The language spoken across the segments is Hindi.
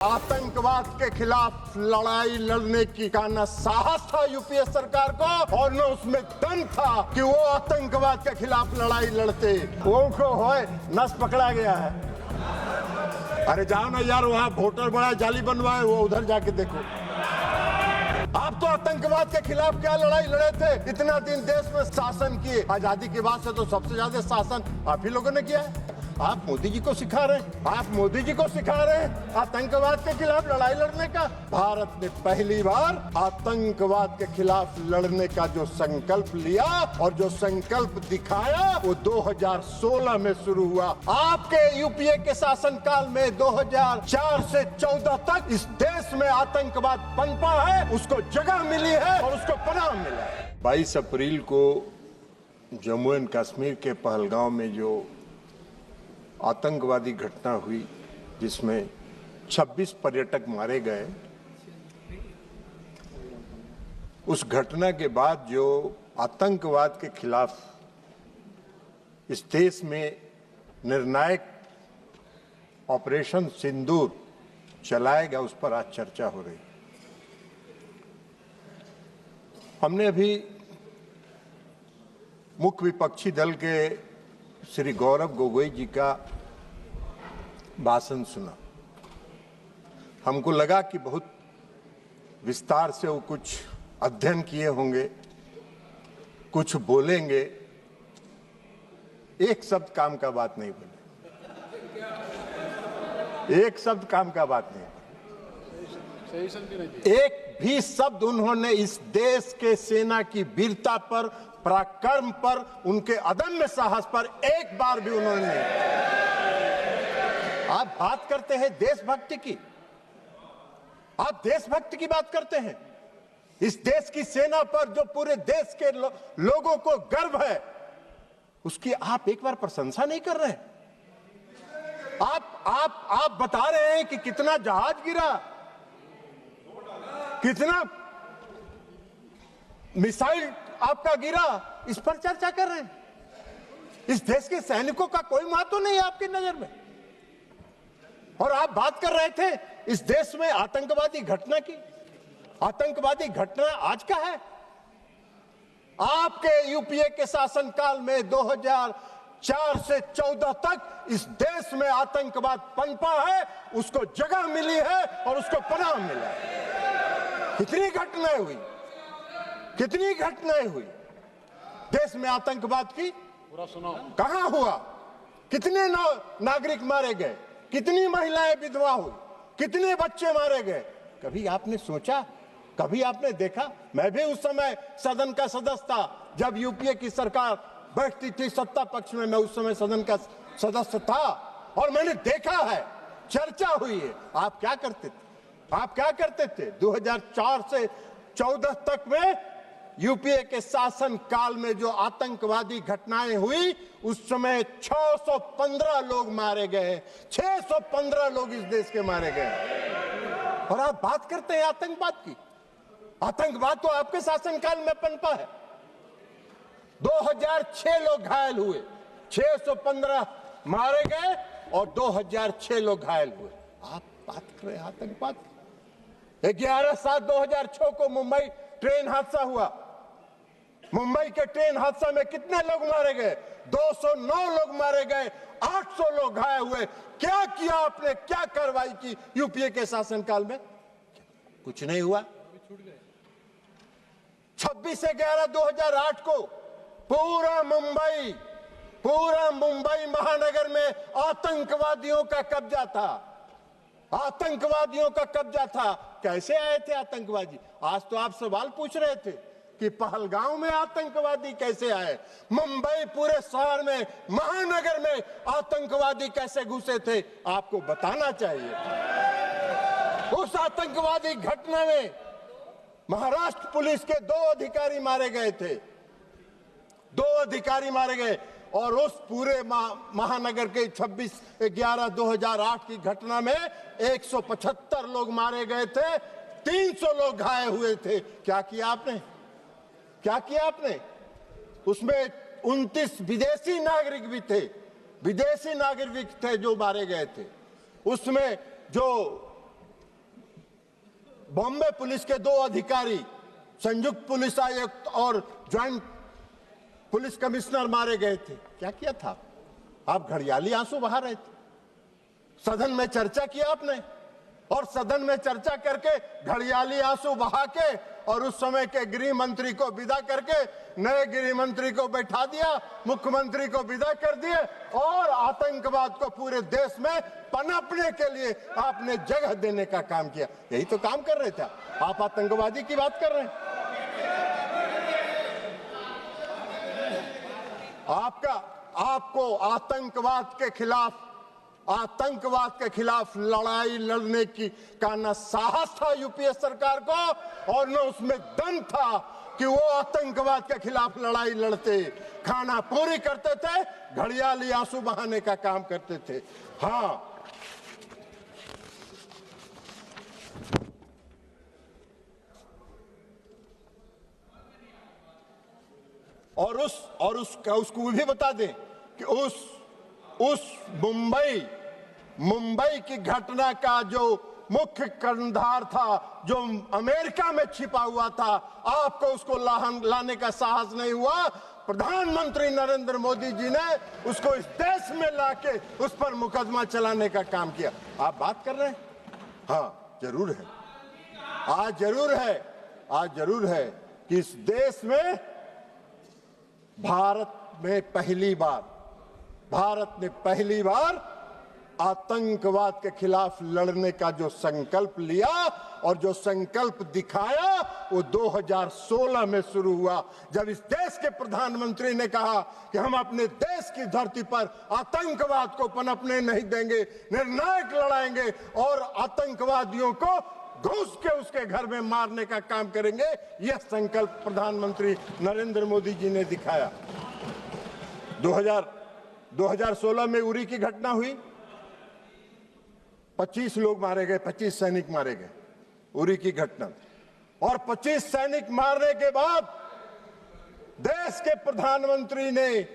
आतंकवाद के खिलाफ लड़ाई लड़ने की का न साहस था यूपीए सरकार को और न उसमें दम था कि वो आतंकवाद के खिलाफ लड़ाई लड़ते। वो होए नस पकड़ा गया है। अरे जाओ ना यार, वहाँ वोटर बड़ा जाली बनवाए, वो उधर जाके देखो। आप तो आतंकवाद के खिलाफ क्या लड़ाई लड़े थे? इतना दिन देश में शासन किए, आजादी के बाद से तो सबसे ज्यादा शासन आप ही लोगों ने किया है। आप मोदी जी को सिखा रहे हैं, आप मोदी जी को सिखा रहे हैं आतंकवाद के खिलाफ लड़ाई लड़ने का। भारत ने पहली बार आतंकवाद के खिलाफ लड़ने का जो संकल्प लिया और जो संकल्प दिखाया वो 2016 में शुरू हुआ। आपके यूपीए के शासनकाल में 2004 से 14 तक इस देश में आतंकवाद पनपा है, उसको जगह मिली है और उसको पनाह मिला है। 22 अप्रैल को जम्मू एंड कश्मीर के पहलगांव में जो आतंकवादी घटना हुई जिसमें 26 पर्यटक मारे गए, उस घटना के बाद जो आतंकवाद के खिलाफ इस देश में निर्णायक ऑपरेशन सिंदूर चलाया गया, उस पर आज चर्चा हो रही। हमने अभी मुख्य विपक्षी दल के श्री गौरव गोगोई जी का भाषण सुना। हमको लगा कि बहुत विस्तार से वो कुछ अध्ययन किए होंगे, कुछ बोलेंगे। एक शब्द काम का बात नहीं बोले, एक शब्द काम का बात नहीं, एक भी शब्द उन्होंने इस देश के सेना की वीरता पर, पराक्रम पर, उनके अदम्य साहस पर एक बार भी उन्होंने नहीं। आप बात करते हैं देशभक्ति की, आप देशभक्ति की बात करते हैं। इस देश की सेना पर जो पूरे देश के लोगों को गर्व है, उसकी आप एक बार प्रशंसा नहीं कर रहे हैं। आप बता रहे हैं कि कितना जहाज गिरा, कितना मिसाइल आपका गिरा, इस पर चर्चा कर रहे हैं। इस देश के सैनिकों का कोई महत्व नहीं है आपकी नजर में। और आप बात कर रहे थे इस देश में आतंकवादी घटना की। आतंकवादी घटना आज का है। आपके यूपीए के शासनकाल में 2004 से 14 तक इस देश में आतंकवाद पनपा है, उसको जगह मिली है और उसको पनाह मिला है। कितनी घटनाएं हुई, कितनी घटनाएं हुई देश में आतंकवाद की। पूरा सुनाओ, कहां हुआ, कितने नागरिक मारे गए, कितनी महिलाएं विधवा हुई, कितने बच्चे मारे गए। कभी आपने सोचा, कभी आपने देखा? मैं भी उस समय सदन का सदस्य था जब यूपीए की सरकार बैठती थी सत्ता पक्ष में। मैं उस समय सदन का सदस्य था और मैंने देखा है, चर्चा हुई है। आप क्या करते थे? आप क्या करते थे 2004 से 14 तक में यूपीए के शासन काल में जो आतंकवादी घटनाएं हुई, उस समय 615 लोग मारे गए, 615 लोग इस देश के मारे गए। और आप बात करते हैं आतंकवाद की। आतंकवाद तो आपके शासनकाल में पनपा है। 2006 लोग घायल हुए, 615 मारे गए और 2006 लोग घायल हुए। आप बात कर रहे हैं आतंकवाद की। 11/7/2006 को मुंबई ट्रेन हादसा हुआ। मुंबई के ट्रेन हादसा में कितने लोग मारे गए? 209 लोग मारे गए, 800 लोग घायल हुए। क्या किया आपने, क्या कार्रवाई की यूपीए के शासनकाल में? कुछ नहीं हुआ। 26/11/2008 को पूरा मुंबई महानगर में आतंकवादियों का कब्जा था। आतंकवादियों का कब्जा था। कैसे आए थे आतंकवादी? आज तो आप सवाल पूछ रहे थे कि पहलगांव में आतंकवादी कैसे आए, मुंबई पूरे शहर में, महानगर में आतंकवादी कैसे घुसे थे, आपको बताना चाहिए। उस आतंकवादी घटना में महाराष्ट्र पुलिस के 2 अधिकारी मारे गए थे, 2 अधिकारी मारे गए। और उस पूरे महानगर के 26/11/2008 की घटना में 175 लोग मारे गए थे, 300 लोग घायल हुए थे। क्या किया आपने? क्या किया आपने? उसमें 29 विदेशी नागरिक भी थे, विदेशी नागरिक थे जो मारे गए थे। उसमें जो बॉम्बे पुलिस के 2 अधिकारी, संयुक्त पुलिस आयुक्त और ज्वाइंट पुलिस कमिश्नर मारे गए थे। क्या किया था? आप घड़ियाली आंसू बहा रहे थे। सदन में चर्चा किया आपने, और सदन में चर्चा करके घड़ियाली आंसू बहा के और उस समय के गृह मंत्री को विदा करके नए गृह मंत्री को बैठा दिया, मुख्यमंत्री को विदा कर दिए और आतंकवाद को पूरे देश में पनपने के लिए आपने जगह देने का काम किया। यही तो काम कर रहे थे आप। आतंकवादी की बात कर रहे हैं। आपको आतंकवाद के खिलाफ लड़ाई लड़ने का न साहस था यूपीए सरकार को, और न उसमें दम था कि वो आतंकवाद के खिलाफ लड़ाई लड़ते। खाना पूरी करते थे, घड़ियाली आंसू बहाने का काम करते थे। हाँ, और उसको भी बता दें कि उस मुंबई की घटना का जो मुख्य कर्णधार था, जो अमेरिका में छिपा हुआ था, आपको उसको लाने का साहस नहीं हुआ। प्रधानमंत्री नरेंद्र मोदी जी ने उसको इस देश में लाके उस पर मुकदमा चलाने का काम किया। आप बात कर रहे हैं? हाँ, जरूर है। आज जरूर है कि इस देश में भारत ने पहली बार आतंकवाद के खिलाफ लड़ने का जो संकल्प लिया और जो संकल्प दिखाया, वो 2016 में शुरू हुआ, जब इस देश के प्रधानमंत्री ने कहा कि हम अपने देश की धरती पर आतंकवाद को पनपने नहीं देंगे, निर्णायक लड़ाएंगे और आतंकवादियों को घुस के उसके घर में मारने का काम करेंगे। यह संकल्प प्रधानमंत्री नरेंद्र मोदी जी ने दिखाया। 2016 में उरी की घटना हुई, 25 लोग मारे गए, 25 सैनिक मारे गए, उरी की घटना। और 25 सैनिक मारने के बाद देश के प्रधानमंत्री ने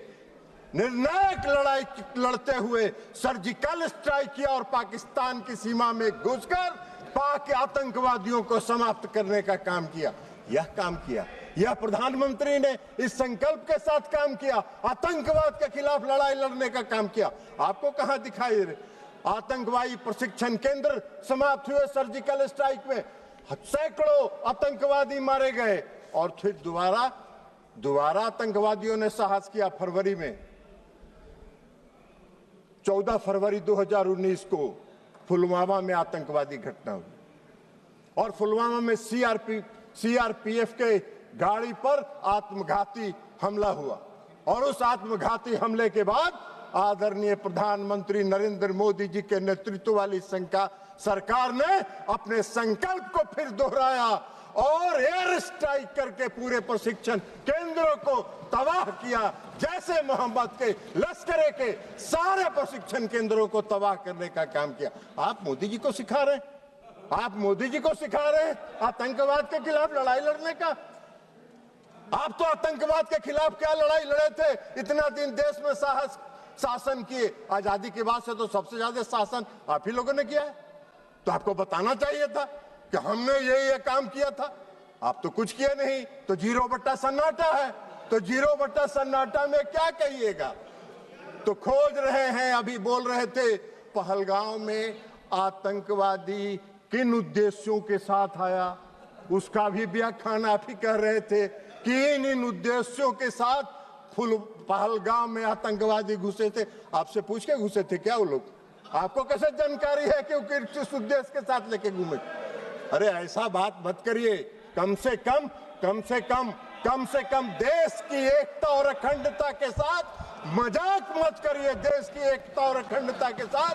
निर्णायक लड़ाई लड़ते हुए सर्जिकल स्ट्राइक किया और पाकिस्तान की सीमा में घुसकर पाक आतंकवादियों को समाप्त करने का काम किया। यह प्रधानमंत्री ने इस संकल्प के साथ काम किया, आतंकवाद के खिलाफ लड़ाई लड़ने का काम किया। आपको कहां दिखाई दे? आतंकवादी प्रशिक्षण केंद्र समाप्त हुए सर्जिकल स्ट्राइक में, सैकड़ों आतंकवादी मारे गए। और फिर दोबारा आतंकवादियों ने साहस किया। फरवरी में 14 फरवरी 2019 को पुलवामा में आतंकवादी घटना हुई और पुलवामा में सीआरपीएफ के गाड़ी पर आत्मघाती हमला हुआ। और उस आत्मघाती हमले के बाद आदरणीय प्रधानमंत्री नरेंद्र मोदी जी के नेतृत्व वाली सरकार ने अपने संकल्प को फिर दोहराया और एयर स्ट्राइक करके पूरे प्रशिक्षण केंद्रों को तबाह किया। जैसे मोहम्मद के लश्करे के सारे प्रशिक्षण केंद्रों को तबाह करने का काम किया। आप मोदी जी को सिखा रहे हैं आतंकवाद के खिलाफ लड़ाई लड़ने का। आप तो आतंकवाद के खिलाफ क्या लड़ाई लड़े थे? इतना दिन देश में शासन किए। आजादी के बाद से तो सबसे ज्यादा शासन आप ही लोगों ने किया है। तो आपको बताना चाहिए था कि हमने ये काम किया था। आप तो कुछ किए नहीं, तो 0 सन्नाटा है। तो 0 सन्नाटा में क्या कहिएगा? तो खोज रहे हैं। अभी बोल रहे थे पहलगांव में आतंकवादी किन उद्देश्यों के साथ आया, उसका भी व्याख्यान आप ही कर रहे थे कि इन उद्देश्यों के साथ पहलगाम में आतंकवादी घुसे थे। आपसे पूछ के घुसे थे क्या वो लोग? आपको कैसे जानकारी है कि वो किस उद्देश्य के साथ लेके घूमे? अरे ऐसा बात मत करिए। कम से कम देश की एकता और अखंडता के साथ मजाक मत करिए। देश की एकता और अखंडता के साथ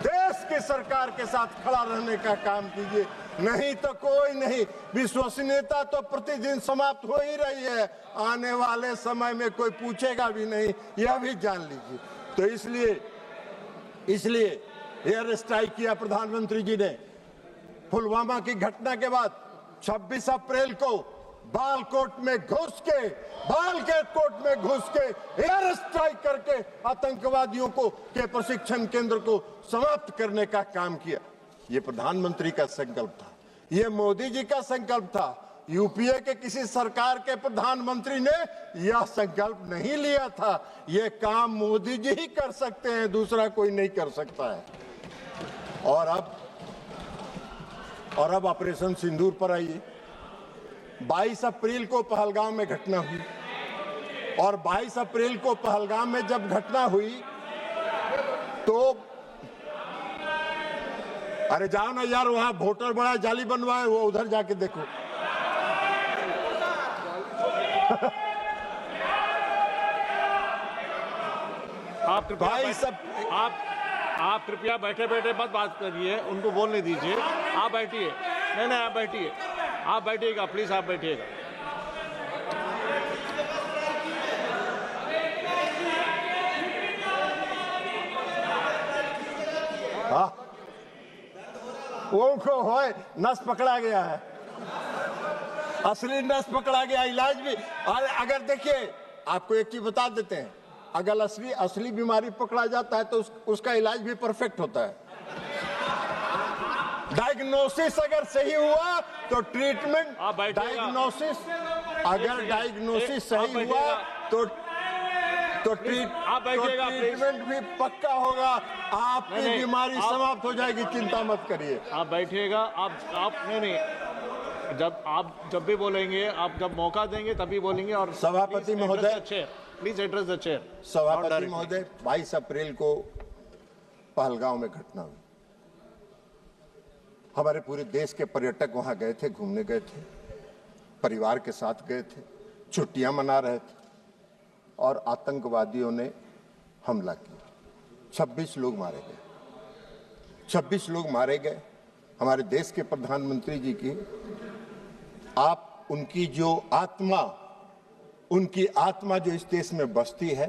देश की सरकार के साथ खड़ा रहने का काम कीजिए। नहीं तो कोई नहीं। विश्वसनीयता तो प्रतिदिन समाप्त हो ही रही है। आने वाले समय में कोई पूछेगा भी नहीं, यह भी जान लीजिए। तो इसलिए एयर स्ट्राइक किया प्रधानमंत्री जी ने। पुलवामा की घटना के बाद 26 अप्रैल को बालकोट में घुस के एयर स्ट्राइक करके आतंकवादियों के प्रशिक्षण केंद्र को समाप्त करने का काम किया। ये प्रधानमंत्री का संकल्प था। ये मोदी जी का संकल्प था। यूपीए के किसी सरकार के प्रधानमंत्री ने यह संकल्प नहीं लिया था। ये काम मोदी जी ही कर सकते हैं, दूसरा कोई नहीं कर सकता है। और अब ऑपरेशन सिंदूर पर आइए। 22 अप्रैल को पहलगाम में घटना हुई, और 22 अप्रैल को पहलगाम में जब घटना हुई तो अरे जाओ ना यार, वहां वोटर बड़ा जाली बनवाए, वो उधर जाके देखो। आप कृपया बैठे बैठे मत बात करिए, उनको बोलने दीजिए। आप बैठिए। नहीं, आप बैठिए, आप बैठिएगा, प्लीज आप बैठिएगा। हाँ, उनको होए नस पकड़ा गया है, असली नस पकड़ा गया। इलाज भी, और अगर देखिए आपको एक चीज बता देते हैं, अगर असली बीमारी पकड़ा जाता है तो उसका इलाज भी परफेक्ट होता है। डायग्नोसिस अगर सही हुआ तो ट्रीटमेंट, डायग्नोसिस अगर डायग्नोसिस सही हुआ तो ट्रीटमेंट भी पक्का होगा। आपकी बीमारी समाप्त हो जाएगी, चिंता मत करिए। आप बैठिएगा। आप नहीं, जब भी बोलेंगे, आप जब मौका देंगे तभी बोलेंगे। और सभापति महोदय, प्लीज एड्रेस द चेयर। सभापति महोदय, 22 अप्रैल को पहलगाम में घटना हुई। हमारे पूरे देश के पर्यटक वहां गए थे, घूमने गए थे, परिवार के साथ गए थे, छुट्टियां मना रहे थे, और आतंकवादियों ने हमला किया। 26 लोग मारे गए। 26 लोग मारे गए। हमारे देश के प्रधानमंत्री जी की उनकी आत्मा जो इस देश में बसती है,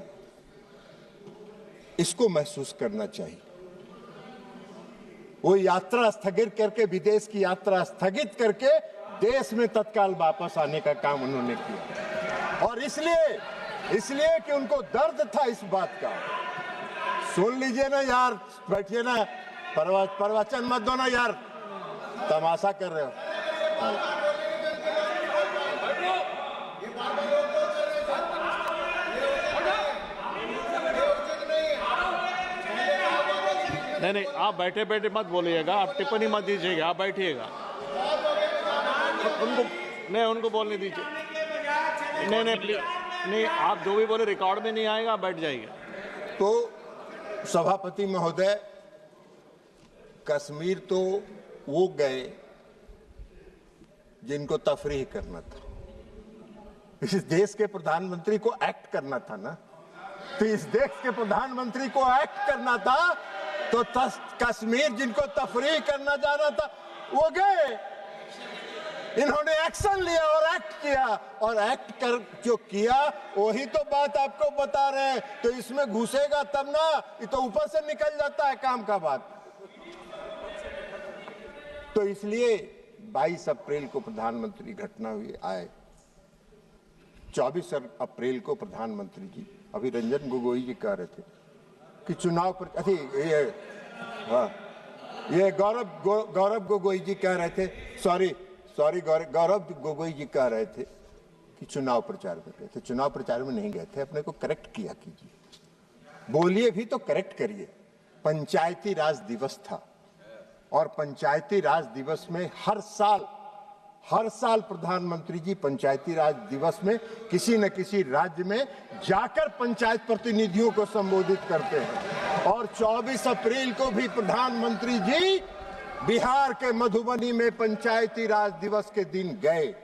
इसको महसूस करना चाहिए। वो यात्रा स्थगित करके, विदेश की यात्रा स्थगित करके देश में तत्काल वापस आने का काम उन्होंने किया। और इसलिए कि उनको दर्द था इस बात का। सुन लीजिए ना यार, बैठिए ना, प्रवचन मत दो ना यार, तमाशा कर रहे हो। नहीं, आप बैठे बैठे मत बोलिएगा, आप टिप्पणी मत दीजिएगा, आप बैठिएगा। उनको बोलने दीजिए। नहीं प्लीज, नहीं, आप जो भी बोले रिकॉर्ड में नहीं आएगा, आप बैठ जाइए। तो सभापति महोदय, कश्मीर तो वो गए जिनको तफरीह करना था। इस देश के प्रधानमंत्री को एक्ट करना था ना, तो इस देश के प्रधानमंत्री को एक्ट करना था, तो कश्मीर जिनको तफरीह करना जाना था वो गए। इन्होंने एक्शन लिया और एक्ट किया, और एक्ट कर जो किया वही तो बात आपको बता रहे हैं। तो इसमें घुसेगा तब ना, ये तो ऊपर से निकल जाता है काम का बात। तो इसलिए 22 अप्रैल को प्रधानमंत्री घटना हुई आए। 24 अप्रैल को प्रधानमंत्री जी, अभी रंजन गोगोई जी कह रहे थे कि चुनाव पर, ये गौरव गोगोई जी कह रहे थे, सॉरी गौरव गोगोई जी कह रहे थे कि चुनाव प्रचार में गए थे। चुनाव प्रचार में नहीं गए थे, अपने को करेक्ट किया कीजिए, बोलिए भी तो करेक्ट करिए। पंचायती राज दिवस था, और पंचायती राज दिवस में हर साल प्रधानमंत्री जी पंचायती राज दिवस में किसी न किसी राज्य में जाकर पंचायत प्रतिनिधियों को संबोधित करते हैं। और 24 अप्रैल को भी प्रधानमंत्री जी बिहार के मधुबनी में पंचायती राज दिवस के दिन गए।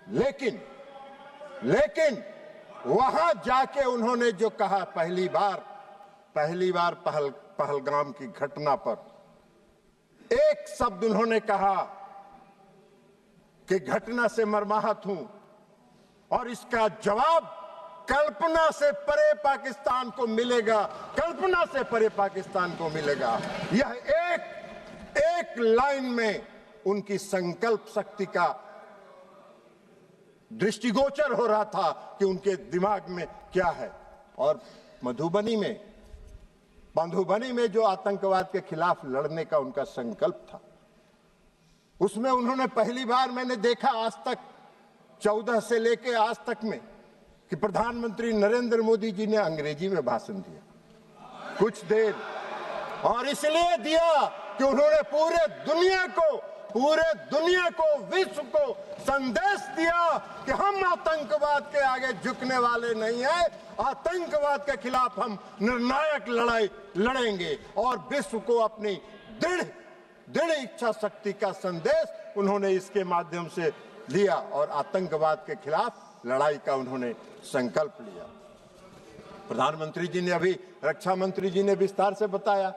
लेकिन वहां जाके उन्होंने जो कहा, पहली बार पहलगाम की घटना पर एक शब्द उन्होंने कहा कि घटना से मर्माहत हूं, और इसका जवाब कल्पना से परे पाकिस्तान को मिलेगा, कल्पना से परे पाकिस्तान को मिलेगा। यह एक लाइन में उनकी संकल्प शक्ति का दृष्टिगोचर हो रहा था कि उनके दिमाग में क्या है। और मधुबनी में जो आतंकवाद के खिलाफ लड़ने का उनका संकल्प था, उसमें उन्होंने पहली बार मैंने देखा आज तक 14 से लेके आज तक में कि प्रधानमंत्री नरेंद्र मोदी जी ने अंग्रेजी में भाषण दिया कुछ देर, और इसलिए दिया कि उन्होंने पूरे दुनिया को विश्व को संदेश दिया कि हम आतंकवाद के आगे झुकने वाले नहीं हैं, आतंकवाद के खिलाफ हम निर्णायक लड़ाई लड़ेंगे, और विश्व को अपनी दृढ़ इच्छा शक्ति का संदेश उन्होंने इसके माध्यम से लिया और आतंकवाद के खिलाफ लड़ाई का उन्होंने संकल्प लिया। प्रधानमंत्री जी ने अभी रक्षा मंत्री जी ने विस्तार से बताया,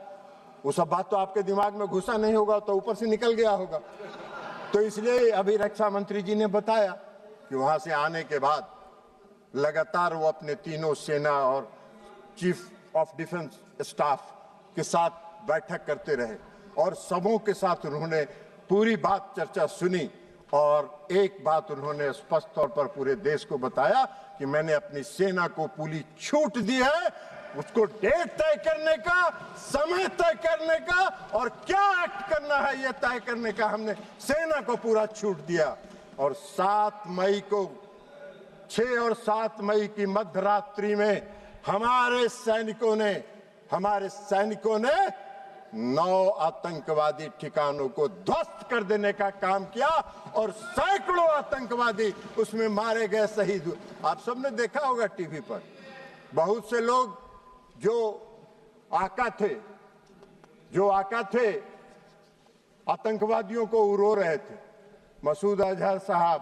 वो सब बात तो आपके दिमाग में घुसा नहीं होगा तो ऊपर से निकल गया होगा, तो इसलिए अभी रक्षा मंत्री जी ने बताया कि वहां से आने के बाद लगातार वो अपने तीनों सेना और चीफ ऑफ डिफेंस स्टाफ के साथ बैठक करते रहे और सबों के साथ उन्होंने पूरी बात चर्चा सुनी, और एक बात उन्होंने स्पष्ट तौर पर पूरे देश को बताया कि मैंने अपनी सेना को पूरी छूट दी है, उसको डेट तय करने का, समय तय करने का और क्या एक्ट करना है यह तय करने का हमने सेना को पूरा छूट दिया। और 7 मई को 6 और 7 मई की मध्यरात्रि में हमारे सैनिकों ने 9 आतंकवादी ठिकानों को ध्वस्त कर देने का काम किया और सैकड़ों आतंकवादी उसमें मारे गए, शहीद हुए। आप सबने देखा होगा टीवी पर, बहुत से लोग जो आका थे आतंकवादियों को रो रहे थे, मसूद अजहर साहब,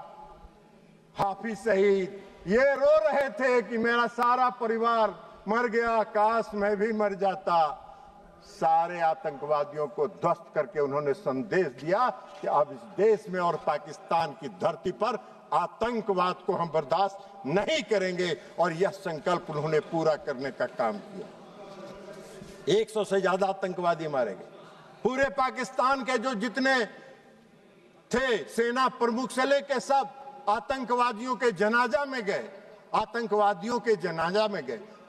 हाफिज शहीद, ये रो रहे थे कि मेरा सारा परिवार मर गया, काश मैं भी मर जाता। सारे आतंकवादियों को ध्वस्त करके उन्होंने संदेश दिया कि अब इस देश में और पाकिस्तान की धरती पर आतंकवाद को हम बर्दाश्त नहीं करेंगे, और यह संकल्प उन्होंने पूरा करने का काम किया। 100 से ज्यादा आतंकवादी मारे गए। पूरे पाकिस्तान के जो जितने थे सेना प्रमुख से लेकर सब आतंकवादियों के जनाजा में गए।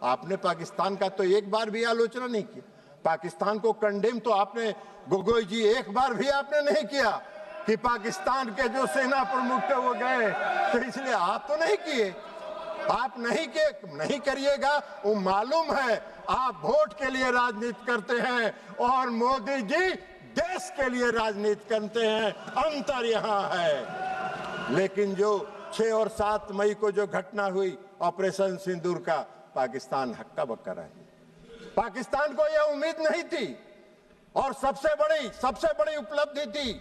आपने पाकिस्तान का तो एक बार भी आलोचना नहीं की, पाकिस्तान को कंडेम तो आपने, गोगोई जी, एक बार भी आपने नहीं किया कि पाकिस्तान के जो सेना प्रमुख थे वो गए, तो इसलिए आप तो नहीं किए, आप नहीं करिएगा। वो मालूम है आप वोट के लिए राजनीति करते हैं और मोदी जी देश के लिए राजनीति करते हैं, अंतर यहाँ है। लेकिन जो 6 और 7 मई को जो घटना हुई ऑपरेशन सिंदूर का, पाकिस्तान हक्का बक्का रहा। पाकिस्तान को यह उम्मीद नहीं थी, और सबसे बड़ी उपलब्धि थी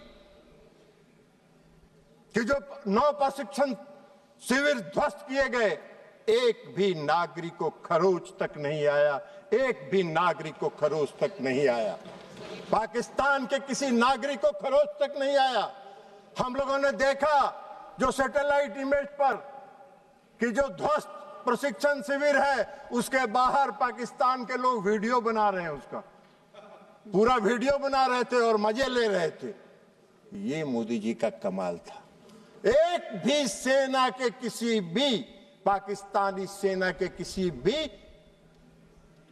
कि जो 9 प्रशिक्षण शिविर ध्वस्त किए गए, एक भी नागरिक को खरोच तक नहीं आया, पाकिस्तान के किसी नागरिक को खरोच तक नहीं आया। हम लोगों ने देखा जो सैटेलाइट इमेज पर कि जो ध्वस्त प्रशिक्षण शिविर है उसके बाहर पाकिस्तान के लोग वीडियो बना रहे हैं, उसका पूरा वीडियो बना रहे थे और मजे ले रहे थे। ये मोदी जी का कमाल था। एक भी सेना के किसी भी पाकिस्तानी सेना के किसी भी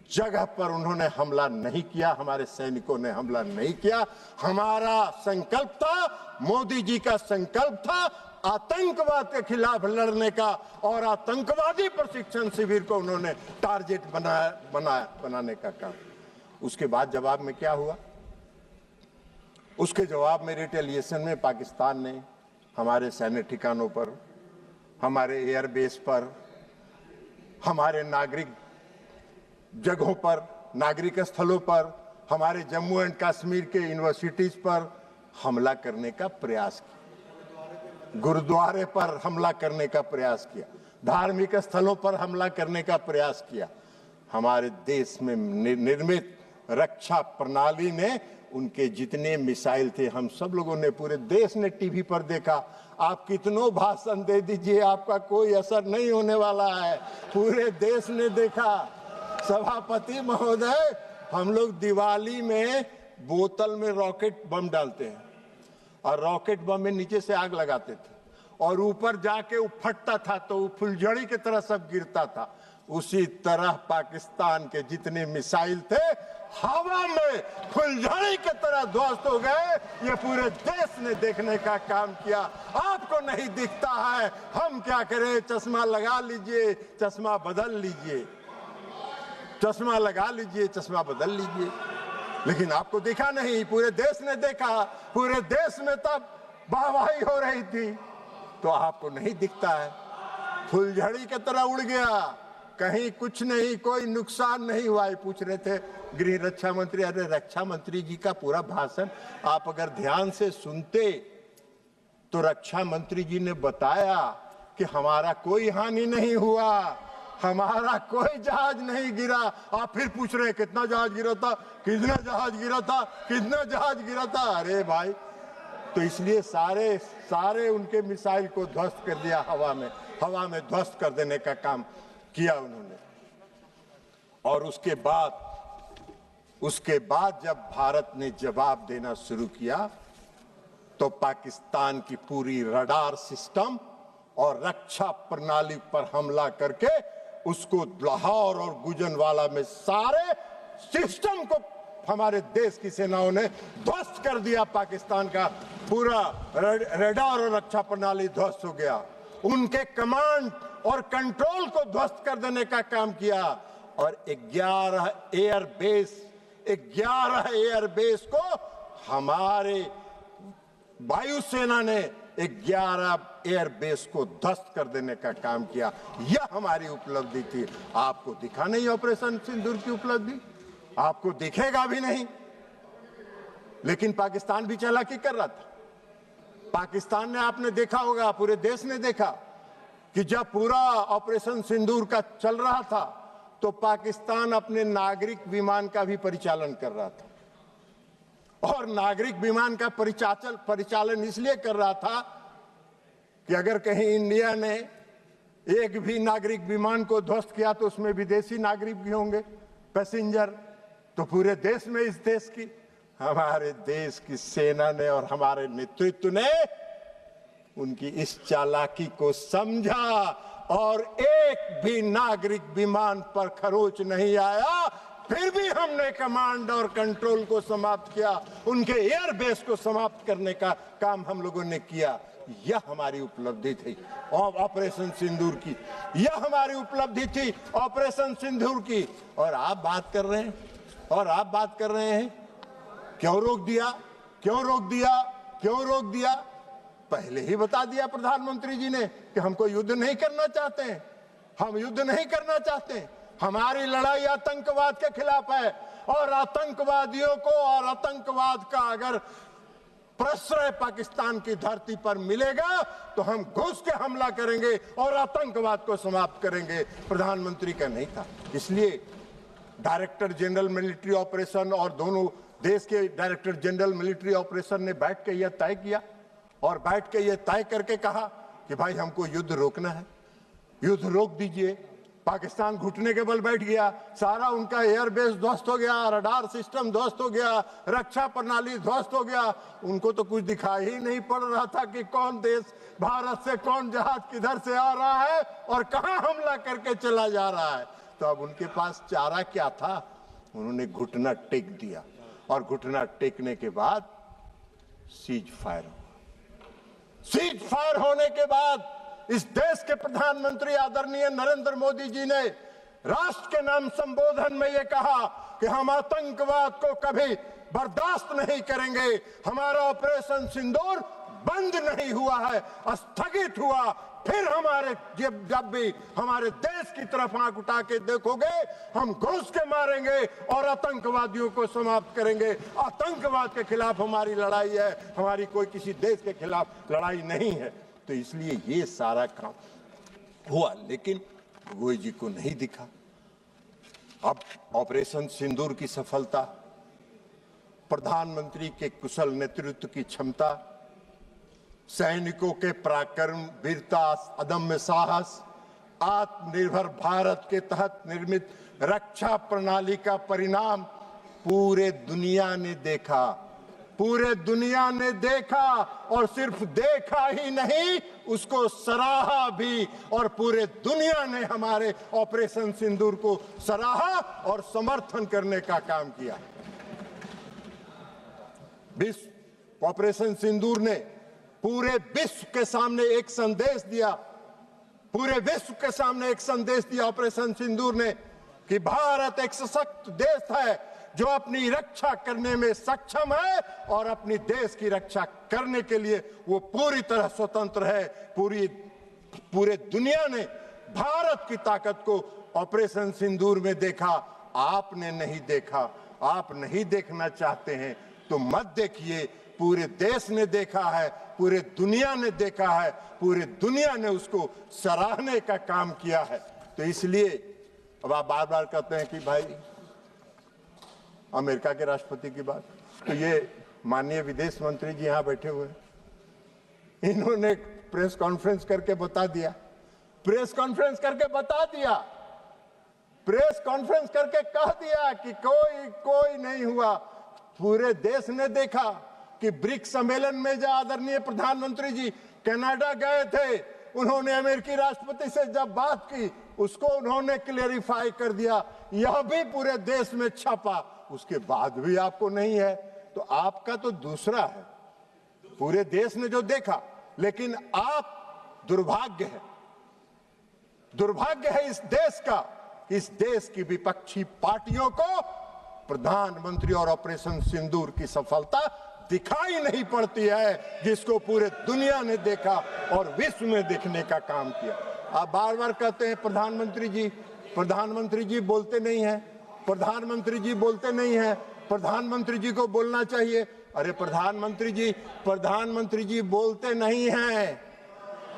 जगह पर उन्होंने हमला नहीं किया, हमारे सैनिकों ने हमला नहीं किया। हमारा संकल्प था, मोदी जी का संकल्प था आतंकवाद के खिलाफ लड़ने का, और आतंकवादी प्रशिक्षण शिविर को उन्होंने टारगेट बनाने का काम। उसके बाद जवाब में क्या हुआ? उसके जवाब में रिटेलिएशन में पाकिस्तान ने हमारे सैन्य ठिकानों पर, हमारे एयरबेस पर, हमारे नागरिक जगहों पर, नागरिक स्थलों पर, हमारे जम्मू एंड कश्मीर के यूनिवर्सिटीज पर हमला करने का प्रयास किया, गुरुद्वारे पर हमला करने का प्रयास किया, धार्मिक स्थलों पर हमला करने का प्रयास किया। हमारे देश में निर्मित रक्षा प्रणाली ने उनके जितने मिसाइल थे, हम सब लोगों ने, पूरे देश ने टीवी पर देखा। आप कितनों भाषण दे दीजिए, आपका कोई असर नहीं होने वाला है। पूरे देश ने देखा। सभापति महोदय, हम लोग दिवाली में बोतल में रॉकेट बम डालते हैं और रॉकेट बम में नीचे से आग लगाते थे और ऊपर जाके वो फटता था तो वो फुलझड़ी की तरह सब गिरता था। उसी तरह पाकिस्तान के जितने मिसाइल थे हवा में फुलझड़ी की तरह ध्वस्त हो गए। ये पूरे देश ने देखने का काम किया। आपको नहीं दिखता है, हम क्या करें? चश्मा लगा लीजिए, चश्मा बदल लीजिए, चश्मा लगा लीजिए, चश्मा बदल लीजिए। लेकिन आपको दिखा नहीं, पूरे देश ने देखा। पूरे देश में तब वाहवाही हो रही थी, तो आपको नहीं दिखता है। फुलझड़ी की तरह उड़ गया, कहीं कुछ नहीं, कोई नुकसान नहीं हुआ। पूछ रहे थे गृह रक्षा मंत्री, अरे रक्षा मंत्री जी का पूरा भाषण आप अगर ध्यान से सुनते तो रक्षा मंत्री जी ने बताया कि हमारा कोई हानि नहीं हुआ, हमारा कोई जहाज नहीं गिरा। आप फिर पूछ रहे हैं कितना जहाज गिरा था, कितना जहाज गिरा था, कितना जहाज गिरा था। अरे भाई, तो इसलिए सारे उनके मिसाइल को ध्वस्त कर दिया, हवा में ध्वस्त कर देने का काम किया उन्होंने। और उसके बाद जब भारत ने जवाब देना शुरू किया तो पाकिस्तान की पूरी रडार सिस्टम और रक्षा प्रणाली पर हमला करके उसको लाहौर और गुजरांवाला में सारे सिस्टम को हमारे देश की सेनाओं ने ध्वस्त कर दिया। पाकिस्तान का पूरा रडार और रक्षा प्रणाली ध्वस्त हो गया। उनके कमांड और कंट्रोल को ध्वस्त कर देने का काम किया। और 11 एयरबेस को हमारे वायुसेना ने 11 एयरबेस को ध्वस्त कर देने का काम किया। यह हमारी उपलब्धि थी। आपको दिखा नहीं ऑपरेशन सिंदूर की उपलब्धि, आपको दिखेगा भी नहीं। लेकिन पाकिस्तान भी चालाकी कर रहा था। पाकिस्तान ने, आपने देखा होगा, पूरे देश ने देखा कि जब पूरा ऑपरेशन सिंदूर का चल रहा था तो पाकिस्तान अपने नागरिक विमान का भी परिचालन कर रहा था। और नागरिक विमान का परिचालन इसलिए कर रहा था कि अगर कहीं इंडिया ने एक भी नागरिक विमान को ध्वस्त किया तो उसमें विदेशी नागरिक भी होंगे, पैसेंजर। तो पूरे देश में, इस देश की, हमारे देश की सेना ने और हमारे नेतृत्व ने उनकी इस चालाकी को समझा और एक भी नागरिक विमान पर खरोच नहीं आया। फिर भी हमने कमांड और कंट्रोल को समाप्त किया, उनके एयरबेस को समाप्त करने का काम हम लोगों ने किया। यह हमारी उपलब्धि थी ऑपरेशन सिंदूर की, यह हमारी उपलब्धि थी ऑपरेशन सिंदूर की। और आप बात कर रहे हैं क्यों रोक दिया, क्यों रोक दिया, क्यों रोक दिया? पहले ही बता दिया प्रधानमंत्री जी ने कि हमको युद्ध नहीं करना चाहते हैं, हम युद्ध नहीं करना चाहते। हमारी लड़ाई आतंकवाद के खिलाफ है और आतंकवादियों को और आतंकवाद का अगर प्रश्रय पाकिस्तान की धरती पर मिलेगा तो हम घुस के हमला करेंगे और आतंकवाद को समाप्त करेंगे। प्रधानमंत्री का नहीं था। इसलिए डायरेक्टर जनरल मिलिट्री ऑपरेशन और दोनों देश के डायरेक्टर जनरल मिलिट्री ऑपरेशन ने बैठ के यह तय किया और बैठ के यह तय करके कहा कि भाई हमको युद्ध रोकना है, युद्ध रोक दीजिए। पाकिस्तान घुटने के बल बैठ गया, सारा उनका एयरबेस ध्वस्त हो गया, रडार सिस्टम ध्वस्त हो गया, रक्षा प्रणाली ध्वस्त हो गया। उनको तो कुछ दिखाई ही नहीं पड़ रहा था कि कौन देश, भारत से कौन जहाज किधर से आ रहा है और कहां हमला करके चला जा रहा है। तो अब उनके पास चारा क्या था? उन्होंने घुटना टेक दिया और घुटना टेकने के बाद सीज फायर हुआ। सीज फायर होने के बाद इस देश के प्रधानमंत्री आदरणीय नरेंद्र मोदी जी ने राष्ट्र के नाम संबोधन में यह कहा कि हम आतंकवाद को कभी बर्दाश्त नहीं करेंगे। हमारा ऑपरेशन सिंदूर बंद नहीं हुआ है, स्थगित हुआ। फिर हमारे जब भी हमारे देश की तरफ आंख उठा के देखोगे, हम घुस के मारेंगे और आतंकवादियों को समाप्त करेंगे। आतंकवाद के खिलाफ हमारी लड़ाई है, हमारी कोई किसी देश के खिलाफ लड़ाई नहीं है। तो इसलिए ये सारा काम हुआ, लेकिन गोई जी को नहीं दिखा। अब ऑपरेशन सिंदूर की सफलता, प्रधानमंत्री के कुशल नेतृत्व की क्षमता, सैनिकों के पराक्रम, वीरता, अदम्य साहस, आत्मनिर्भर भारत के तहत निर्मित रक्षा प्रणाली का परिणाम पूरे दुनिया ने देखा। पूरे दुनिया ने देखा, और सिर्फ देखा ही नहीं, उसको सराहा भी, और पूरे दुनिया ने हमारे ऑपरेशन सिंदूर को सराहा और समर्थन करने का काम किया। विश्व ऑपरेशन सिंदूर ने पूरे विश्व के सामने एक संदेश दिया, पूरे विश्व के सामने एक संदेश दिया ऑपरेशन सिंदूर ने कि भारत एक सशक्त देश है जो अपनी रक्षा करने में सक्षम है और अपनी देश की रक्षा करने के लिए वो पूरी तरह स्वतंत्र है। पूरे दुनिया ने भारत की ताकत को ऑपरेशन सिंदूर में देखा। आपने नहीं देखा, आप नहीं देखना चाहते हैं तो मत देखिए। पूरे देश ने देखा है, पूरे दुनिया ने देखा है, पूरे दुनिया ने उसको सराहने का काम किया है। तो इसलिए अब आप बार बार कहते हैं कि भाई अमेरिका के राष्ट्रपति की बात, तो ये माननीय विदेश मंत्री जी यहाँ बैठे हुए हैं, इन्होंने प्रेस कॉन्फ्रेंस करके बता दिया, प्रेस कॉन्फ्रेंस करके बता दिया, प्रेस कॉन्फ्रेंस करके कह दिया कि कोई नहीं हुआ। पूरे देश ने देखा कि ब्रिक्स सम्मेलन में जो आदरणीय प्रधानमंत्री जी कनाडा गए थे, उन्होंने अमेरिकी राष्ट्रपति से जब बात की उसको उन्होंने क्लेरिफाई कर दिया, यह भी पूरे देश में छपा। उसके बाद भी आपको नहीं है तो आपका तो दूसरा है। पूरे देश ने जो देखा, लेकिन आप दुर्भाग्य है इस देश का, इस देश की विपक्षी पार्टियों को प्रधानमंत्री और ऑपरेशन सिंदूर की सफलता दिखाई नहीं पड़ती है, जिसको पूरे दुनिया ने देखा और विश्व में देखने का काम किया। आप बार बार कहते हैं प्रधानमंत्री जी बोलते नहीं हैं, प्रधानमंत्री जी बोलते नहीं हैं, प्रधानमंत्री जी को बोलना चाहिए। अरे प्रधानमंत्री जी बोलते नहीं हैं,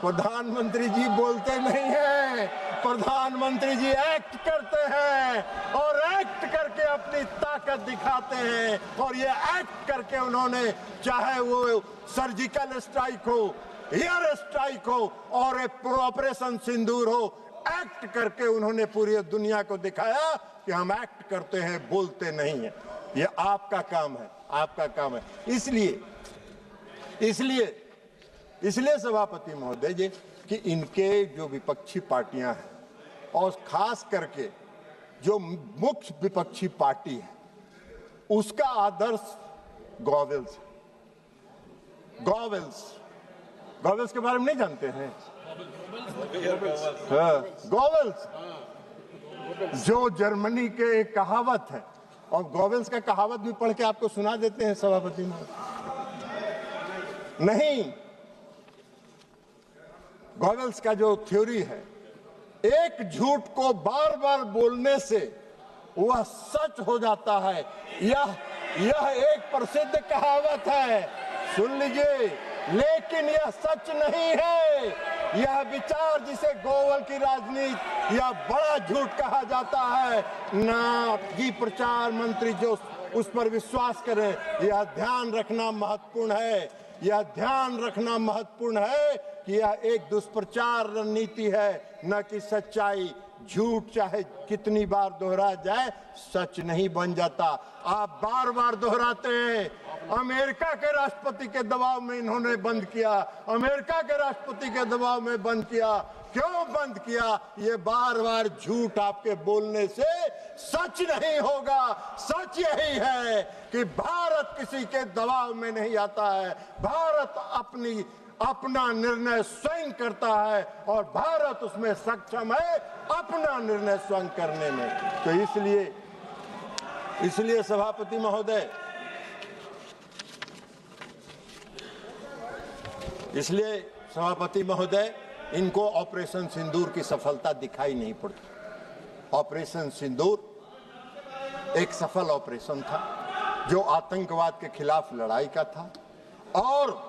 प्रधानमंत्री जी बोलते नहीं हैं, प्रधानमंत्री जी एक्ट करते हैं और एक्ट करके अपनी ताकत दिखाते हैं। और ये एक्ट करके उन्होंने, चाहे वो सर्जिकल स्ट्राइक हो, एयर स्ट्राइक हो और ऑपरेशन सिंदूर हो, एक्ट करके उन्होंने पूरी दुनिया को दिखाया कि हम एक्ट करते हैं, बोलते नहीं हैं। ये आपका काम है, आपका काम है। इसलिए सभापति महोदय जी कि इनके जो विपक्षी पार्टियां हैं और खास करके जो मुख्य विपक्षी पार्टी है उसका आदर्श गॉवेल्स के बारे में नहीं जानते हैं? गॉवेल्स जो जर्मनी के एक कहावत है, और गॉवेल्स का कहावत भी पढ़ के आपको सुना देते हैं सभापति महोदय। नहीं, गॉवेल्स का जो थ्योरी है, एक झूठ को बार बार बोलने से वह सच हो जाता है। यह एक प्रसिद्ध कहावत है, सुन लीजिए, लेकिन यह सच नहीं है। यह विचार जिसे गोवल की राजनीति या बड़ा झूठ कहा जाता है ना, कि प्रचार मंत्री जो उस पर विश्वास करें, यह ध्यान रखना महत्वपूर्ण है। यह ध्यान रखना महत्वपूर्ण है कि यह एक दुष्प्रचार रणनीति है, न कि सच्चाई। झूठ चाहे कितनी बार दोहरा जाए सच नहीं बन जाता। आप बार बार दोहराते हैं। अमेरिका के राष्ट्रपति के दबाव में इन्होंने बंद किया, अमेरिका के राष्ट्रपति के दबाव में बंद किया। क्यों बंद किया? ये बार बार झूठ आपके बोलने से सच नहीं होगा। सच यही है कि भारत किसी के दबाव में नहीं आता है। भारत अपना निर्णय स्वयं करता है और भारत उसमें सक्षम है अपना निर्णय स्वयं करने में। तो इसलिए सभापति महोदय, इनको ऑपरेशन सिंदूर की सफलता दिखाई नहीं पड़ती। ऑपरेशन सिंदूर एक सफल ऑपरेशन था जो आतंकवाद के खिलाफ लड़ाई का था, और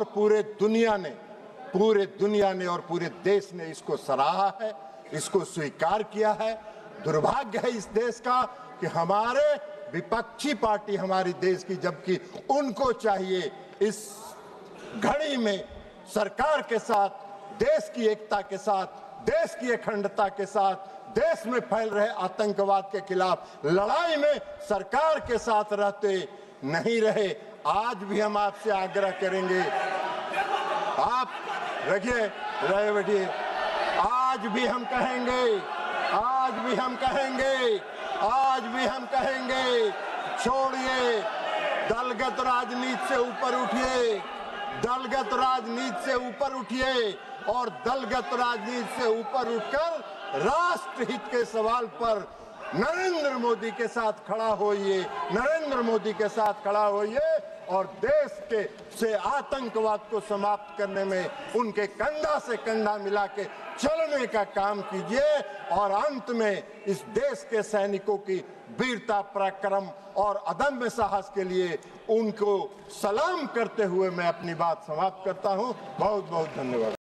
पूरे दुनिया ने और पूरे देश ने इसको सराहा है, इसको स्वीकार किया है। दुर्भाग्य है इस देश का कि हमारे विपक्षी पार्टी हमारी देश की, जबकि उनको चाहिए इस घड़ी में सरकार के साथ, देश की एकता के साथ, देश की अखंडता के साथ, देश में फैल रहे आतंकवाद के खिलाफ लड़ाई में सरकार के साथ रहते नहीं रहे। आज भी हम आपसे आग्रह करेंगे, आप रखिए, रहे बैठिए। आज भी हम कहेंगे, आज भी हम कहेंगे, आज भी हम कहेंगे, छोड़िए दलगत राजनीति से ऊपर उठिए, दलगत राजनीति से ऊपर उठिए और दलगत राजनीति से ऊपर उठकर राष्ट्रहित के सवाल पर नरेंद्र मोदी के साथ खड़ा होइए, नरेंद्र मोदी के साथ खड़ा होइए और देश के से आतंकवाद को समाप्त करने में उनके कंधा से कंधा मिला के चलने का काम कीजिए। और अंत में इस देश के सैनिकों की वीरता, पराक्रम और अदम्य साहस के लिए उनको सलाम करते हुए मैं अपनी बात समाप्त करता हूं। बहुत बहुत धन्यवाद।